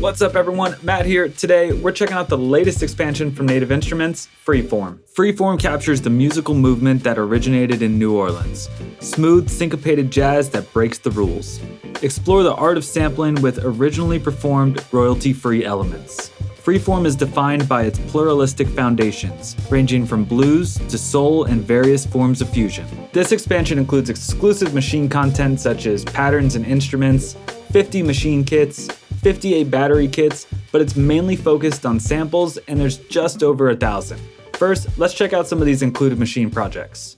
What's up everyone, Matt here. Today we're checking out the latest expansion from Native Instruments, Freeform. Freeform captures the musical movement that originated in New Orleans. Smooth, syncopated jazz that breaks the rules. Explore the art of sampling with originally performed, royalty-free elements. Freeform is defined by its pluralistic foundations, ranging from blues to soul and various forms of fusion. This expansion includes exclusive Maschine content such as patterns and instruments, 50 Maschine kits, 58 battery kits, but it's mainly focused on samples and there's just over 1,000. First, let's check out some of these included Maschine projects.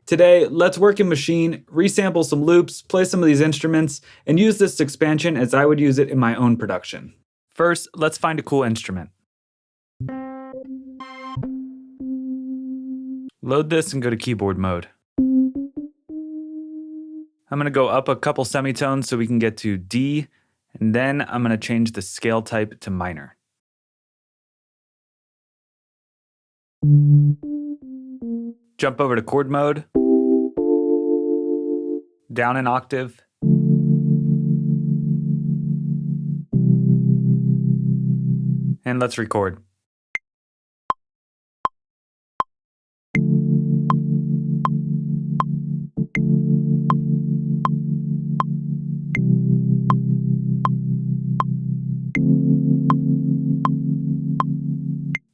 Today, let's work in Maschine, resample some loops, play some of these instruments, and use this expansion as I would use it in my own production. First, let's find a cool instrument. Load this and go to keyboard mode. I'm going to go up a couple semitones so we can get to D, and then I'm going to change the scale type to minor. Jump over to chord mode. Down an octave. And let's record.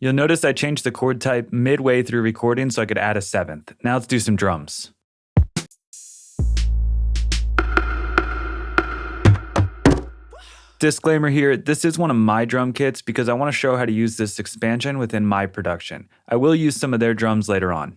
You'll notice I changed the chord type midway through recording so I could add a seventh. Now let's do some drums. Disclaimer here, this is one of my drum kits because I want to show how to use this expansion within my production. I will use some of their drums later on.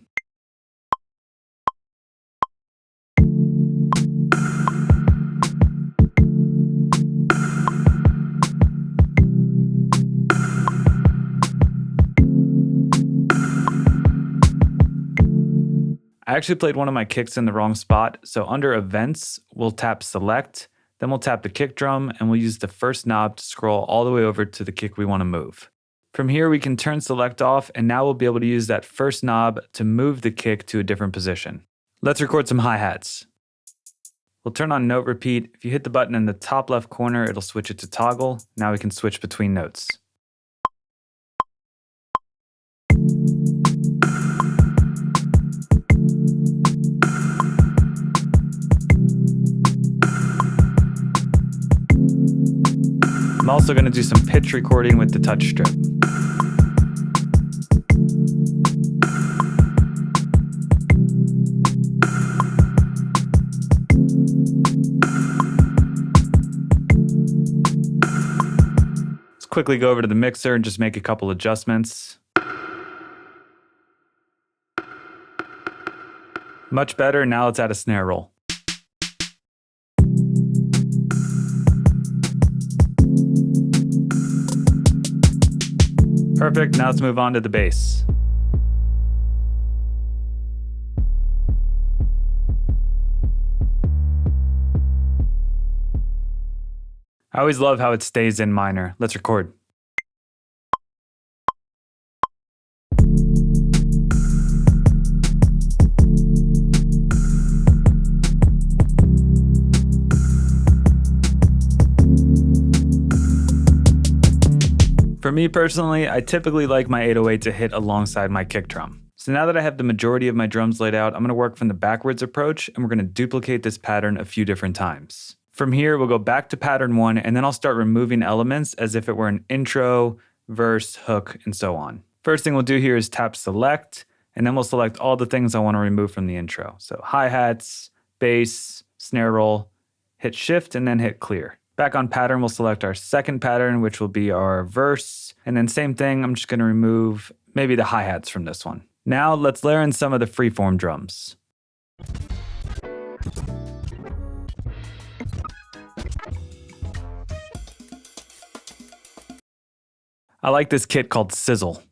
I actually played one of my kicks in the wrong spot, so under Events, we'll tap Select, then we'll tap the kick drum and we'll use the first knob to scroll all the way over to the kick we want to move. From here, we can turn Select off and now we'll be able to use that first knob to move the kick to a different position. Let's record some hi-hats. We'll turn on Note Repeat. If you hit the button in the top left corner, it'll switch it to toggle. Now we can switch between notes. I'm also going to do some pitch recording with the touch strip. Let's quickly go over to the mixer and just make a couple adjustments. Much better. Now let's add a snare roll. Perfect, now let's move on to the bass. I always love how it stays in minor. Let's record. For me personally, I typically like my 808 to hit alongside my kick drum. So now that I have the majority of my drums laid out, I'm going to work from the backwards approach and we're going to duplicate this pattern a few different times. From here, we'll go back to pattern 1 and then I'll start removing elements as if it were an intro, verse, hook, and so on. First thing we'll do here is tap Select, and then we'll select all the things I want to remove from the intro. So hi-hats, bass, snare roll, hit shift, and then hit clear. Back on pattern, we'll select our second pattern, which will be our verse. And then same thing, I'm just gonna remove maybe the hi-hats from this one. Now let's layer in some of the freeform drums. I like this kit called Sizzle.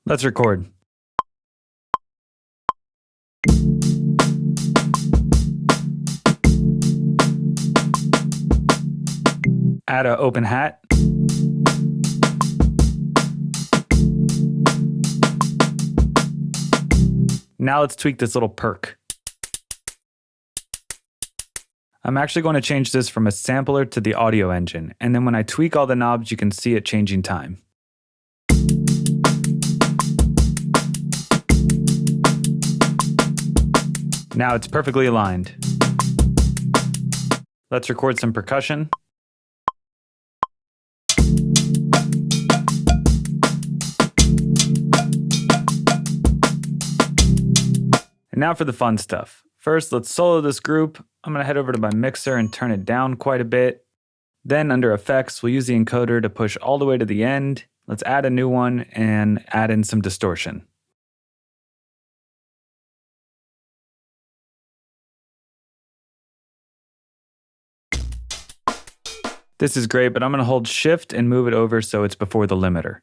Let's record. Add an open hat. Now let's tweak this little perk. I'm actually going to change this from a sampler to the audio engine, and then when I tweak all the knobs, you can see it changing time. Now it's perfectly aligned. Let's record some percussion. And now for the fun stuff. First, let's solo this group. I'm gonna head over to my mixer and turn it down quite a bit. Then under effects, we'll use the encoder to push all the way to the end. Let's add a new one and add in some distortion. This is great, but I'm gonna hold shift and move it over so it's before the limiter.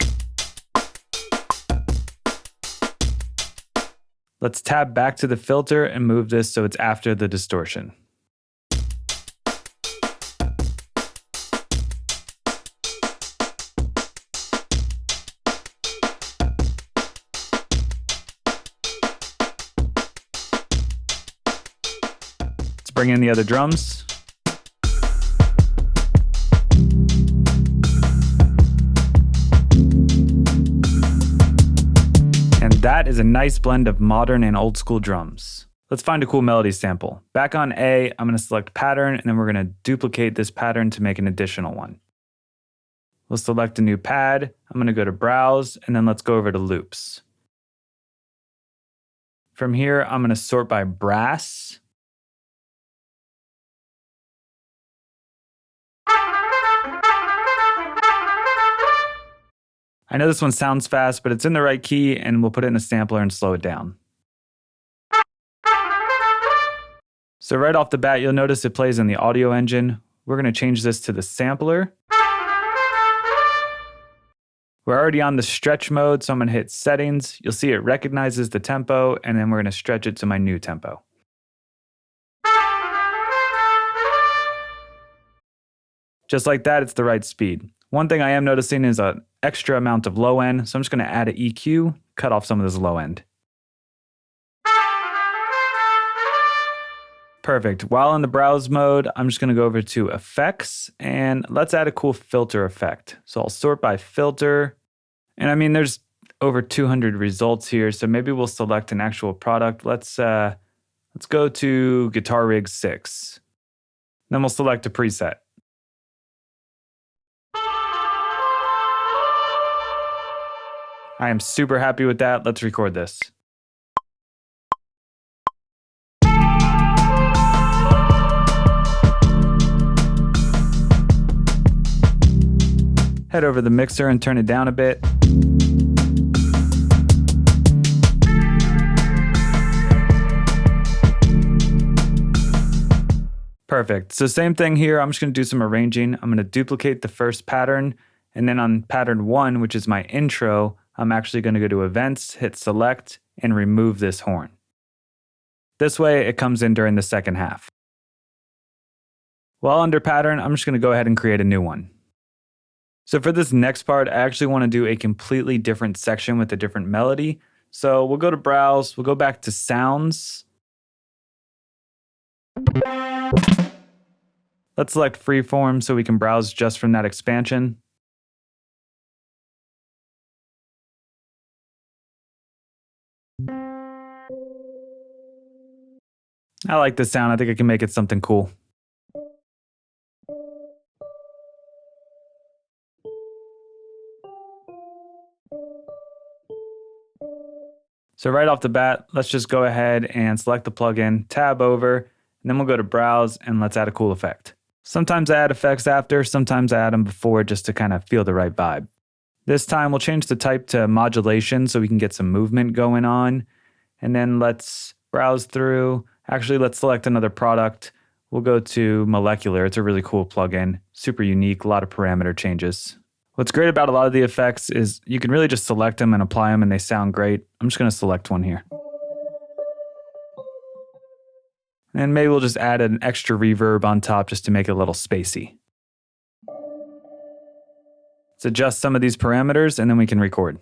Let's tab back to the filter and move this so it's after the distortion. Let's bring in the other drums. That is a nice blend of modern and old school drums. Let's find a cool melody sample. Back on A, I'm gonna select pattern, and then we're gonna duplicate this pattern to make an additional one. We'll select a new pad. I'm gonna go to browse, and then let's go over to loops. From here, I'm gonna sort by brass. I know this one sounds fast, but it's in the right key, and we'll put it in a sampler and slow it down. So right off the bat, you'll notice it plays in the audio engine. We're gonna change this to the sampler. We're already on the stretch mode, so I'm gonna hit settings. You'll see it recognizes the tempo, and then we're gonna stretch it to my new tempo. Just like that, it's the right speed. One thing I am noticing is an extra amount of low end, so I'm just gonna add an EQ, cut off some of this low end. Perfect. While in the browse mode, I'm just gonna go over to effects, and let's add a cool filter effect. So I'll sort by filter, and I mean, there's over 200 results here, so maybe we'll select an actual product. Let's go to Guitar Rig 6. Then we'll select a preset. I am super happy with that. Let's record this. Head over the mixer and turn it down a bit. Perfect. So same thing here. I'm just going to do some arranging. I'm going to duplicate the first pattern, and then on pattern 1, which is my intro, I'm actually going to go to events, hit select, and remove this horn. This way it comes in during the second half. While under pattern, I'm just going to go ahead and create a new one. So for this next part, I actually want to do a completely different section with a different melody. So we'll go to browse, we'll go back to sounds. Let's select freeform so we can browse just from that expansion. I like this sound. I think I can make it something cool. So right off the bat, let's just go ahead and select the plugin, tab over, and then we'll go to Browse and let's add a cool effect. Sometimes I add effects after, sometimes I add them before just to kind of feel the right vibe. This time we'll change the type to modulation so we can get some movement going on. And then let's browse through. Actually, let's select another product. We'll go to Molecular. It's a really cool plugin, super unique, a lot of parameter changes. What's great about a lot of the effects is you can really just select them and apply them and they sound great. I'm just going to select one here. And maybe we'll just add an extra reverb on top just to make it a little spacey. Let's adjust some of these parameters and then we can record.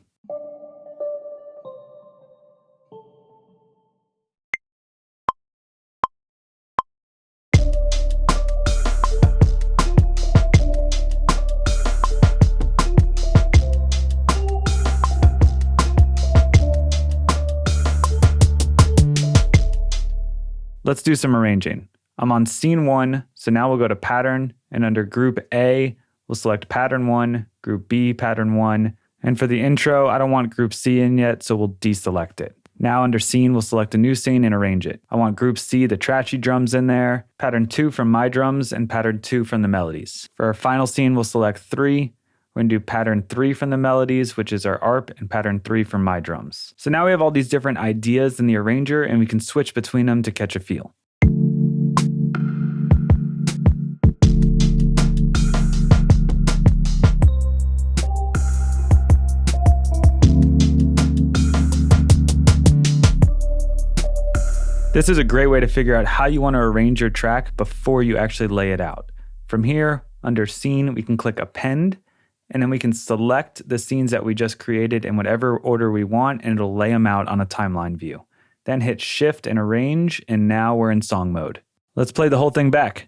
Let's do some arranging. I'm on scene 1, so now we'll go to pattern, and under group A, we'll select pattern 1, group B, pattern 1, and for the intro, I don't want group C in yet, so we'll deselect it. Now under scene, we'll select a new scene and arrange it. I want group C, the Trashy Drums in there, pattern 2 from my drums, and pattern 2 from the Melodies. For our final scene, we'll select 3. We're going to do pattern 3 from the Melodies, which is our ARP, and pattern 3 from my drums. So now we have all these different ideas in the arranger, and we can switch between them to catch a feel. This is a great way to figure out how you want to arrange your track before you actually lay it out. From here, under Scene, we can click Append, and then we can select the scenes that we just created in whatever order we want, and it'll lay them out on a timeline view. Then hit Shift and Arrange, and now we're in song mode. Let's play the whole thing back.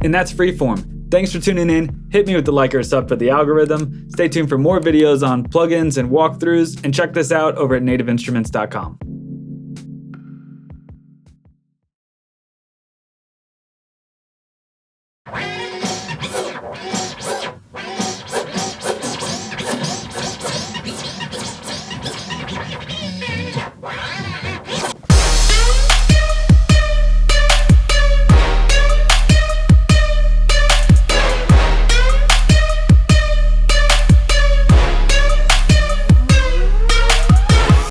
And that's Freeform. Thanks for tuning in. Hit me with the like or sub for the algorithm. Stay tuned for more videos on plugins and walkthroughs, and check this out over at nativeinstruments.com.